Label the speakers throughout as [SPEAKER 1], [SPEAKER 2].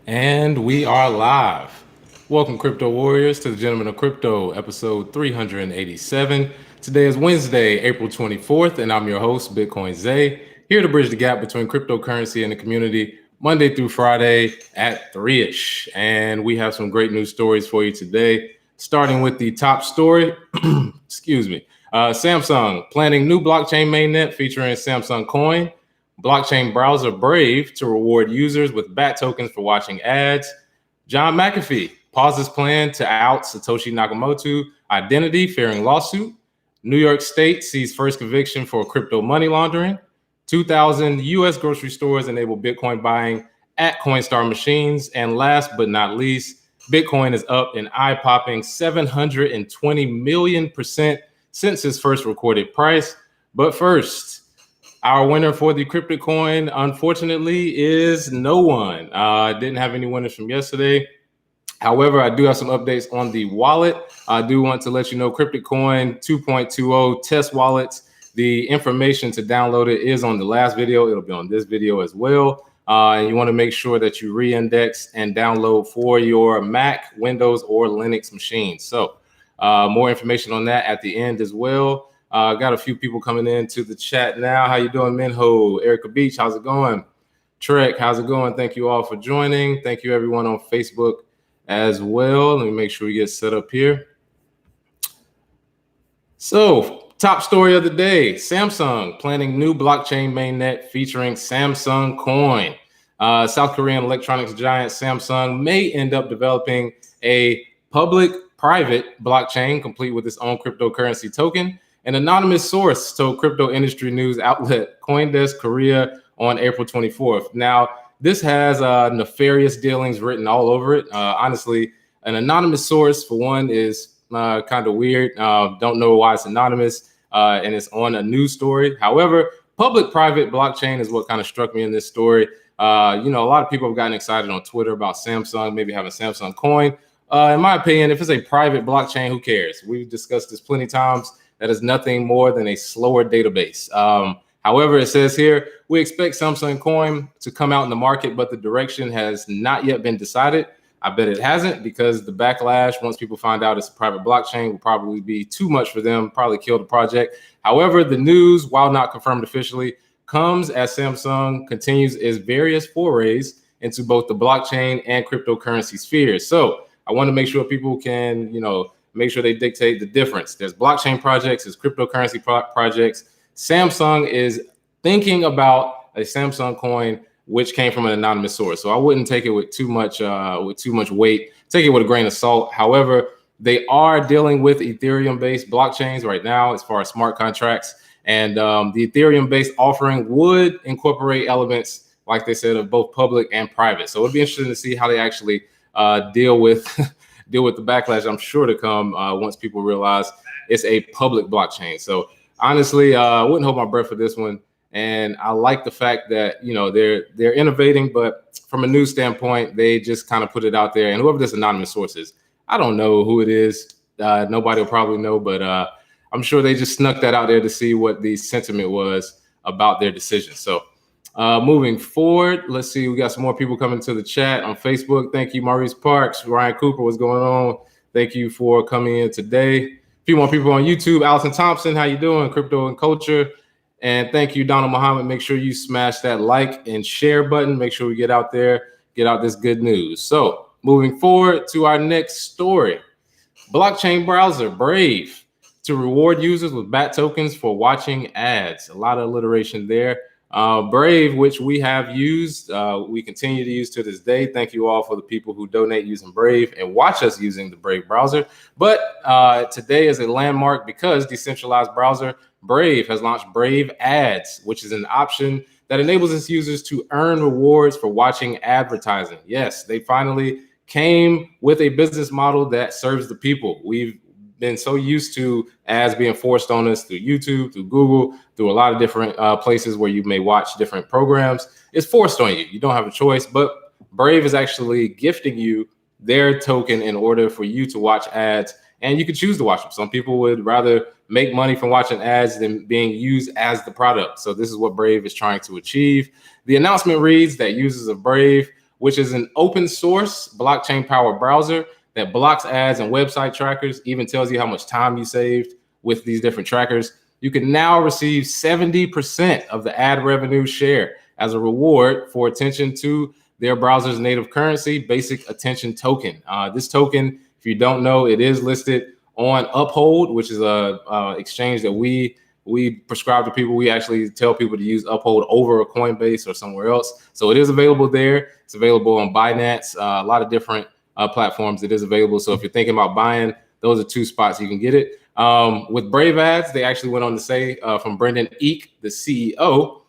[SPEAKER 1] And we are live. Welcome, Crypto Warriors, to the Gentlemen of Crypto, episode 387. Today is Wednesday, April 24th, and I'm your host, Bitcoin Zay, here to bridge the gap between cryptocurrency and the community, Monday through Friday at 3-ish. And we have some great news stories for you today, starting with the top story. Excuse me. Samsung planning new blockchain mainnet featuring Samsung Coin. Blockchain browser Brave to reward users with BAT tokens for watching ads. John McAfee pauses plan to out Satoshi Nakamoto identity fearing lawsuit. New York State sees first conviction for crypto money laundering. 2,000 U.S. grocery stores enable Bitcoin buying at Coinstar machines. And last but not least, Bitcoin is up an eye-popping 720 million% since its first recorded price. But first, our winner for the Crypticcoin, unfortunately, is no one. Didn't have any winners from yesterday. However, I do have some updates on the wallet. I do want to let you know Crypticcoin 2.20 test wallets. The information to download it is on the last video. It'll be on this video as well. And you want to make sure that you reindex and download for your Mac, Windows, or Linux machines. So more information on that at the end as well. Got a few people coming into the chat now. How you doing, Minho? Erica Beach, how's it going? Trek, how's it going? Thank you all for joining. Thank you everyone on Facebook as well. Let me make sure we get set up here. So, top story of the day, Samsung planning new blockchain mainnet featuring Samsung Coin. South Korean electronics giant Samsung may end up developing a public-private blockchain complete with its own cryptocurrency token. An anonymous source told crypto industry news outlet CoinDesk Korea on April 24th. Now, this has nefarious dealings written all over it. Honestly, an anonymous source, for one, is kind of weird. Don't know why it's anonymous, and it's on a news story. However, public-private blockchain is what kind of struck me in this story. A lot of people have gotten excited on Twitter about Samsung, maybe having Samsung Coin. In my opinion, if it's a private blockchain, who cares? We've discussed this plenty of times. That is nothing more than a slower database. However, it says here, we expect Samsung Coin to come out in the market, but the direction has not yet been decided. I bet it hasn't, because the backlash, once people find out it's a private blockchain, will probably be too much for them, probably kill the project. However, the news, while not confirmed officially, comes as Samsung continues its various forays into both the blockchain and cryptocurrency spheres. So I want to make sure people can, make sure they dictate the difference. There's blockchain projects, there's cryptocurrency projects. Samsung is thinking about a Samsung Coin, which came from an anonymous source. So I wouldn't take it with too much weight. Take it with a grain of salt. However, they are dealing with Ethereum-based blockchains right now as far as smart contracts. And the Ethereum-based offering would incorporate elements, like they said, of both public and private. So it'd be interesting to see how they actually deal with the backlash, I'm sure, to come once people realize it's a public blockchain. So honestly, I wouldn't hold my breath for this one. And I like the fact that, they're innovating, but from a news standpoint, they just kind of put it out there. And whoever this anonymous source is, I don't know who it is. Nobody will probably know, but I'm sure they just snuck that out there to see what the sentiment was about their decision. So moving forward, let's see. We got some more people coming to the chat on Facebook. Thank you, Maurice Parks, Ryan Cooper. What's going on? Thank you for coming in today. A few more people on YouTube. Allison Thompson, how you doing? Crypto and Culture. And thank you, Donald Muhammad. Make sure you smash that like and share button. Make sure we get out there, get out this good news. So moving forward to our next story. Blockchain browser Brave to reward users with BAT tokens for watching ads. A lot of alliteration there. Brave, which we have used, we continue to use to this day. Thank you all for the people who donate using Brave and watch us using the Brave browser. But today is a landmark because decentralized browser Brave has launched BraveAds, which is an option that enables its users to earn rewards for watching advertising. Yes, they finally came with a business model that serves the people. We've been so used to ads being forced on us through YouTube, through Google, through a lot of different places where you may watch different programs. It's forced on you. You don't have a choice, but Brave is actually gifting you their token in order for you to watch ads, and you can choose to watch them. Some people would rather make money from watching ads than being used as the product. So this is what Brave is trying to achieve. The announcement reads that users of Brave which is an open source blockchain powered browser that blocks ads and website trackers, even tells you how much time you saved with these different trackers. You can now receive 70% of the ad revenue share as a reward for attention to their browser's native currency, basic attention token. This token, if you don't know, it is listed on Uphold, which is a exchange that we prescribe to people. We actually tell people to use Uphold over a Coinbase or somewhere else. So it is available there. It's available on Binance, a lot of different platforms. It is available. So if you're thinking about buying, those are two spots you can get it. With BraveAds, they actually went on to say from Brendan Eek, the CEO,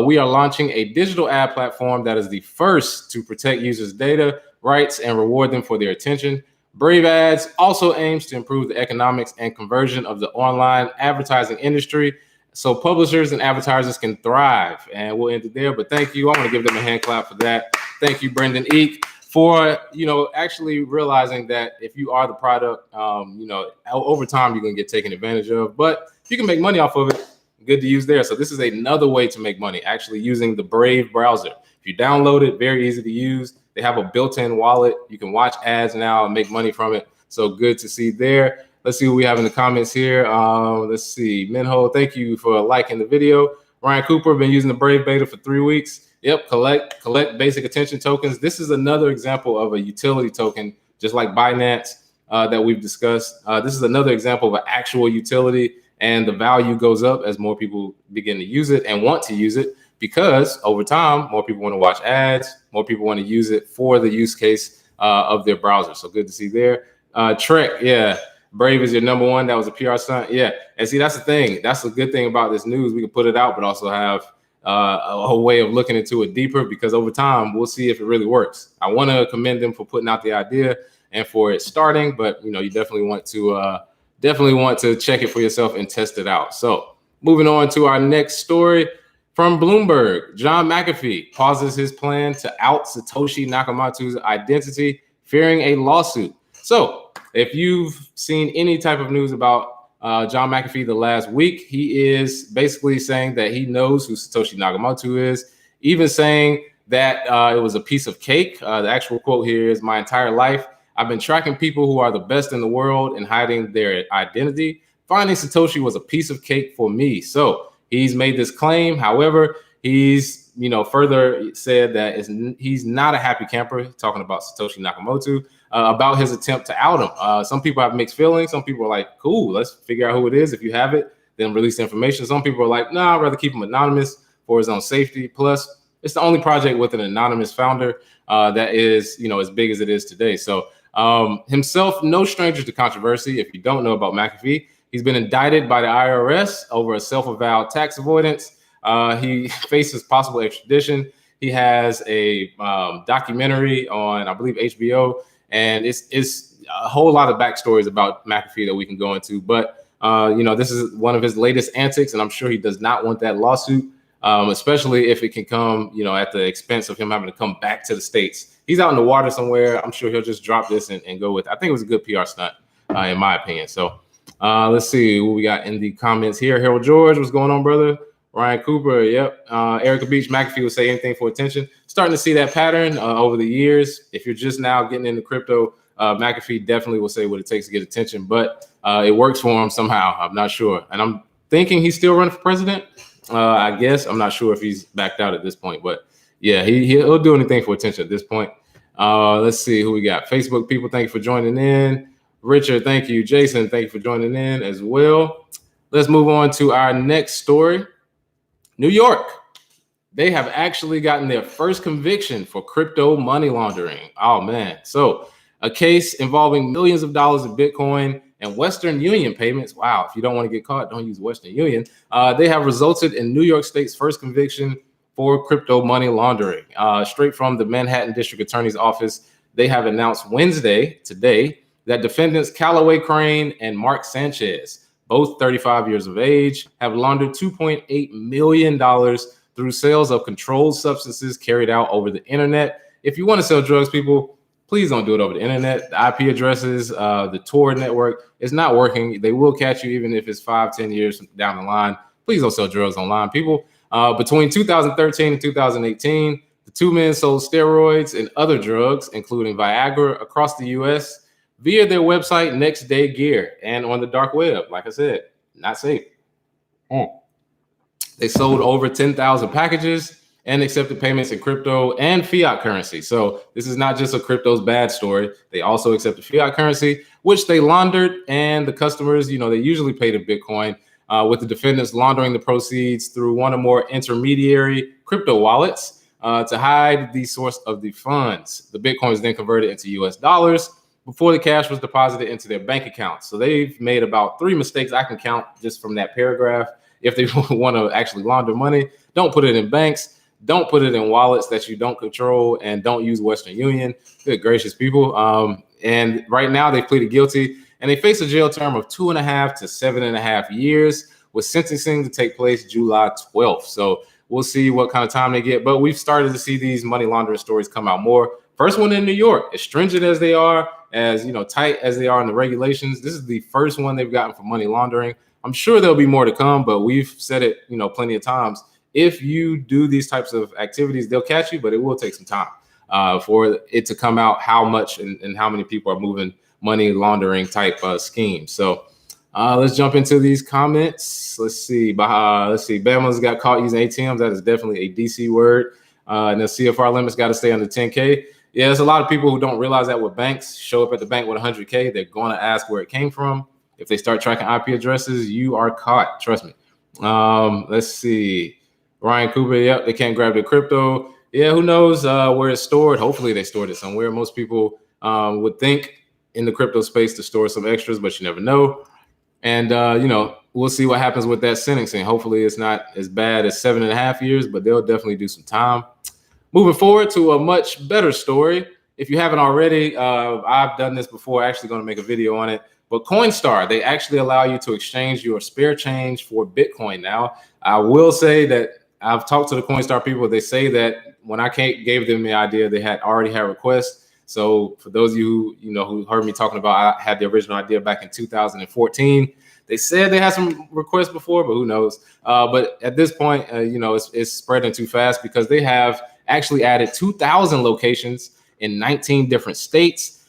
[SPEAKER 1] we are launching a digital ad platform that is the first to protect users' data rights and reward them for their attention. BraveAds also aims to improve the economics and conversion of the online advertising industry so publishers and advertisers can thrive. And we'll end it there. But thank you. I want to give them a hand clap for that. Thank you, Brendan Eek, for actually realizing that if you are the product, over time you're going to get taken advantage of. But if you can make money off of it, good to use there. So this is another way to make money, actually using the Brave browser. If you download it, very easy to use. They have a built-in wallet. You can watch ads now and make money from it. So good to see there. Let's see what we have in the comments here. Let's see. Minho, thank you for liking the video. Ryan Cooper, been using the Brave beta for 3 weeks. Yep, collect basic attention tokens. This is another example of a utility token, just like Binance that we've discussed. This is another example of an actual utility, and the value goes up as more people begin to use it and want to use it, because over time, more people want to watch ads, more people want to use it for the use case of their browser. So good to see there. Trek, yeah, Brave is your number one. That was a PR stunt. Yeah, and see, that's the thing. That's the good thing about this news. We can put it out, but also have a way of looking into it deeper, because over time, we'll see if it really works. I want to commend them for putting out the idea and for it starting, but you definitely want to check it for yourself and test it out. So moving on to our next story. From Bloomberg, John McAfee pauses his plan to out Satoshi Nakamoto's identity, fearing a lawsuit. So if you've seen any type of news about John McAfee the last week, he is basically saying that he knows who Satoshi Nakamoto is, even saying that it was a piece of cake. The actual quote here is, "My entire life, I've been tracking people who are the best in the world and hiding their identity. Finding Satoshi was a piece of cake for me." So he's made this claim. However, he's further said that he's not a happy camper, talking about Satoshi Nakamoto, about his attempt to out him. Some people have mixed feelings. Some people are like, cool, let's figure out who it is. If you have it, then release the information. Some people are like, nah, I'd rather keep him anonymous for his own safety. Plus, it's the only project with an anonymous founder that is as big as it is today. So himself, no stranger to controversy. If you don't know about McAfee, he's been indicted by the IRS over a self-avowed tax avoidance. He faces possible extradition. He has a documentary on, I believe, HBO, and it's a whole lot of backstories about McAfee that we can go into. But this is one of his latest antics, and I'm sure he does not want that lawsuit, especially if it can come, at the expense of him having to come back to the States. He's out in the water somewhere. I'm sure he'll just drop this and go with it. I think it was a good PR stunt, in my opinion. So. Let's see what we got in the comments here. Harold George, what's going on, brother? Ryan Cooper, yep. Erica Beach, McAfee will say anything for attention. Starting to see that pattern over the years. If you're just now getting into crypto, McAfee definitely will say what it takes to get attention, but it works for him somehow. I'm not sure. And I'm thinking he's still running for president. I guess. I'm not sure if he's backed out at this point, but yeah, he'll do anything for attention at this point. Let's see who we got. Facebook people, thank you for joining in. Richard, thank you. Jason, thank you for joining in as well. Let's move on to our next story. New York. They have actually gotten their first conviction for crypto money laundering. Oh, man. So a case involving millions of dollars of Bitcoin and Western Union payments. Wow. If you don't want to get caught, don't use Western Union. They have resulted in New York State's first conviction for crypto money laundering. Straight from the Manhattan District Attorney's Office, they have announced today, that defendants Callaway Crane and Mark Sanchez, both 35 years of age, have laundered $2.8 million through sales of controlled substances carried out over the internet. If you want to sell drugs, people, please don't do it over the internet. The IP addresses, the Tor network is not working. They will catch you even if it's 5-10 years down the line. Please don't sell drugs online, people. Between 2013 and 2018, The two men sold steroids and other drugs, including Viagra, across the U.S. via their website Next Day Gear and on the dark web. Like I said, not safe. They sold over 10,000 packages and accepted payments in crypto and fiat currency. So this is not just a crypto's bad story. They also accepted fiat currency, which they laundered, and the customers, they usually pay to Bitcoin, with the defendants laundering the proceeds through one or more intermediary crypto wallets to hide the source of the funds. The Bitcoin is then converted into US dollars before the cash was deposited into their bank accounts. So they've made about 3 mistakes I can count just from that paragraph. If they want to actually launder money, don't put it in banks. Don't put it in wallets that you don't control, and don't use Western Union. Good gracious, people. And right now they pleaded guilty, and they face a jail term of 2.5 to 7.5 years, with sentencing to take place July 12th. So we'll see what kind of time they get. But we've started to see these money laundering stories come out more. First one in New York, as stringent as they are, as tight as they are in the regulations, this is the first one they've gotten for money laundering. I'm sure there'll be more to come, but we've said it, plenty of times. If you do these types of activities, they'll catch you, but it will take some time for it to come out how much and how many people are moving money laundering type schemes. So let's jump into these comments. Let's see. Bama's got caught using ATMs. That is definitely a DC word. And the CFR limits got to stay under 10K. Yeah, there's a lot of people who don't realize that with banks. Show up at the bank with 100K, they're going to ask where it came from. If they start tracking IP addresses, you are caught. Trust me. Let's see. Ryan Cooper, yep, they can't grab the crypto. Yeah, who knows where it's stored? Hopefully they stored it somewhere. Most people would think in the crypto space to store some extras, but you never know. And, we'll see what happens with that sentencing. Hopefully it's not as bad as 7.5 years, but they'll definitely do some time. Moving forward to a much better story. If you haven't already, I've done this before, actually going to make a video on it. But Coinstar, they actually allow you to exchange your spare change for Bitcoin now. I will say that I've talked to the Coinstar people. They say that when I gave them the idea, they had already had requests. So for those of you who heard me talking about, I had the original idea back in 2014. They said they had some requests before, but who knows? But at this point, it's spreading too fast because they have actually added 2,000 locations in 19 different states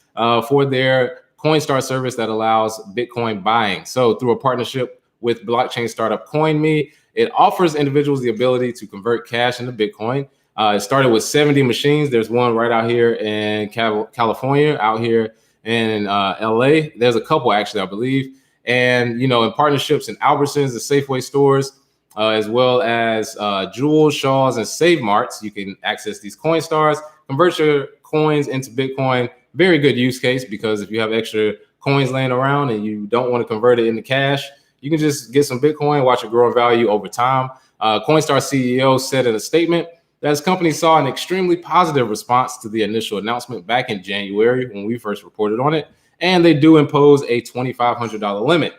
[SPEAKER 1] for their Coinstar service that allows Bitcoin buying. So through a partnership with blockchain startup CoinMe, it offers individuals the ability to convert cash into Bitcoin. It started with 70 machines. There's one right out here in California, out here in LA. There's a couple actually, I believe. And, in partnerships in Albertsons, the Safeway stores, as well as Jewel, Shaw's, and Save Marts, you can access these Coinstars, convert your coins into Bitcoin. Very good use case, because if you have extra coins laying around and you don't want to convert it into cash, you can just get some Bitcoin, watch it grow in value over time. Coinstar CEO said in a statement that his company saw an extremely positive response to the initial announcement back in January when we first reported on it, and they do impose a $2,500 limit.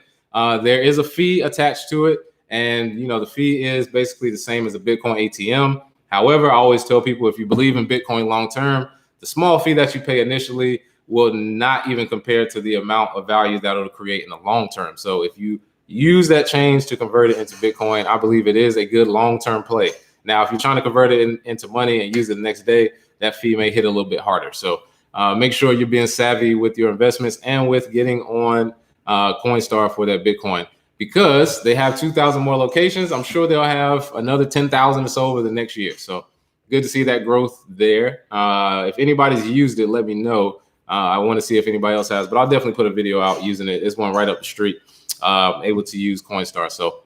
[SPEAKER 1] There is a fee attached to it, and the fee is basically the same as a Bitcoin ATM. However, I always tell people, if you believe in Bitcoin long term, the small fee that you pay initially will not even compare to the amount of value that it'll create in the long term. So if you use that change to convert it into Bitcoin, I believe it is a good long-term play. Now, if you're trying to convert it into money and use it the next day, that fee may hit a little bit harder. So make sure you're being savvy with your investments and with getting on Coinstar for that Bitcoin, because they have 2,000 more locations. I'm sure they'll have another 10,000 or so over the next year. So good to see that growth there. If anybody's used it, let me know. I want to see if anybody else has, but I'll definitely put a video out using it. It's one right up the street, able to use Coinstar. So,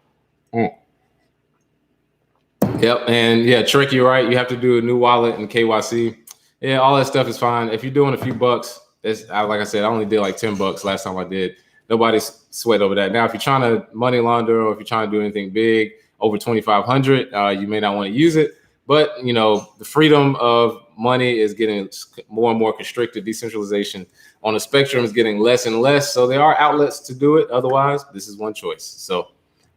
[SPEAKER 1] yep. And yeah, Trek, you're right. You have to do a new wallet and KYC. Yeah, all that stuff is fine. If you're doing a few bucks, like I said, I only did like $10 last time I did. Nobody's sweat over that. Now, if you're trying to money launder, or if you're trying to do anything big over 2,500, you may not want to use it. But the freedom of money is getting more and more constricted. Decentralization on the spectrum is getting less and less. So there are outlets to do it. Otherwise, this is one choice. So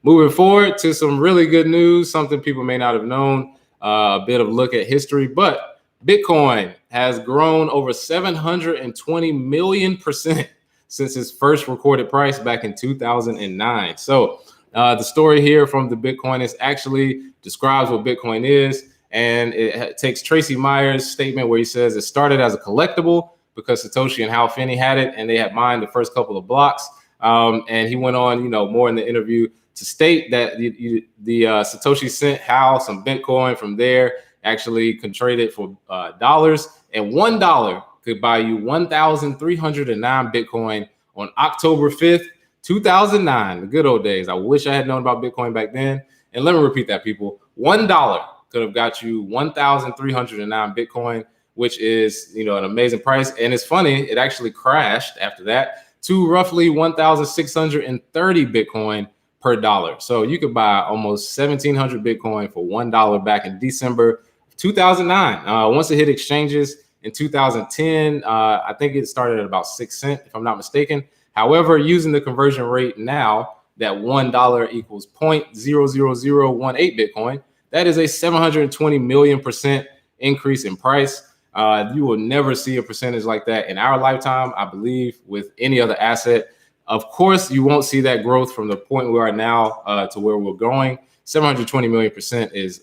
[SPEAKER 1] moving forward to some really good news, something people may not have known, a bit of a look at history, but Bitcoin has grown over 720 million% since its first recorded price back in 2009. So the story here from the Bitcoinist actually describes what Bitcoin is. And it takes Tracy Meyer's statement where he says it started as a collectible because Satoshi and Hal Finney had it and they had mined the first couple of blocks. And he went on, more in the interview to state that the Satoshi sent Hal some Bitcoin from there, actually can trade it for dollars, and $1 could buy you 1,309 Bitcoin on October 5th, 2009, the good old days. I wish I had known about Bitcoin back then. And let me repeat that, people. $1 could have got you 1,309 Bitcoin, which is, an amazing price. And it's funny, it actually crashed after that to roughly 1,630 Bitcoin per dollar. So you could buy almost 1,700 Bitcoin for $1 back in December 2009. Once it hit exchanges in 2010, I think it started at about 6 cents, if I'm not mistaken. However, using the conversion rate now, that $1 equals 0.00018 Bitcoin, that is a 720 million% increase in price. You will never see a percentage like that in our lifetime, I believe, with any other asset. Of course, you won't see that growth from the point we are now to where we're going. 720 million% is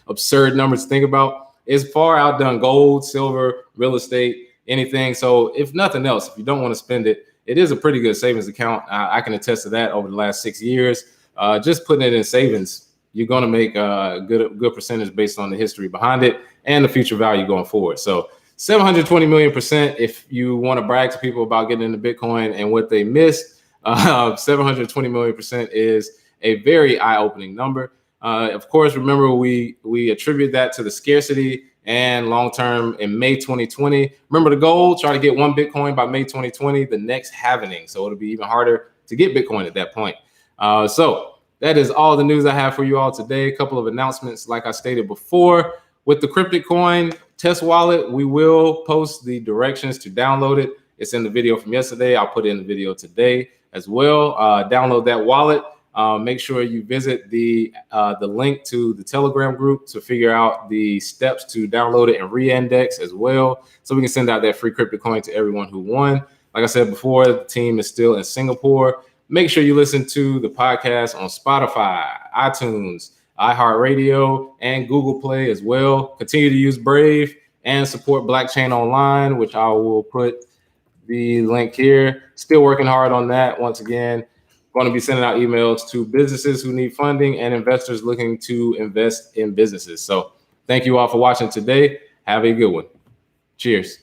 [SPEAKER 1] absurd numbers to think about. It's far outdone gold, silver, real estate, anything. So if nothing else, if you don't want to spend it, it is a pretty good savings account. I can attest to that over the last 6 years. Just putting it in savings, you're going to make a good percentage based on the history behind it and the future value going forward. So 720 million%, if you want to brag to people about getting into Bitcoin and what they missed, 720 million% is a very eye-opening number. Of course, remember, we attribute that to the scarcity and long-term in May 2020. Remember the goal, try to get 1 Bitcoin by May 2020, the next halvening. So it'll be even harder to get Bitcoin at that point. So that is all the news I have for you all today. A couple of announcements, like I stated before. With the Crypticcoin test wallet, we will post the directions to download it. It's in the video from yesterday. I'll put it in the video today as well. Download that wallet. Make sure you visit the link to the Telegram group to figure out the steps to download it and reindex as well, so we can send out that free Crypticcoin to everyone who won. Like I said before, the team is still in Singapore. Make sure you listen to the podcast on Spotify, iTunes, iHeartRadio, and Google Play as well. Continue to use Brave and support Blockchain Online, which I will put the link here. Still working hard on that. Once again, going to be sending out emails to businesses who need funding and investors looking to invest in businesses. So thank you all for watching today. Have a good one. Cheers.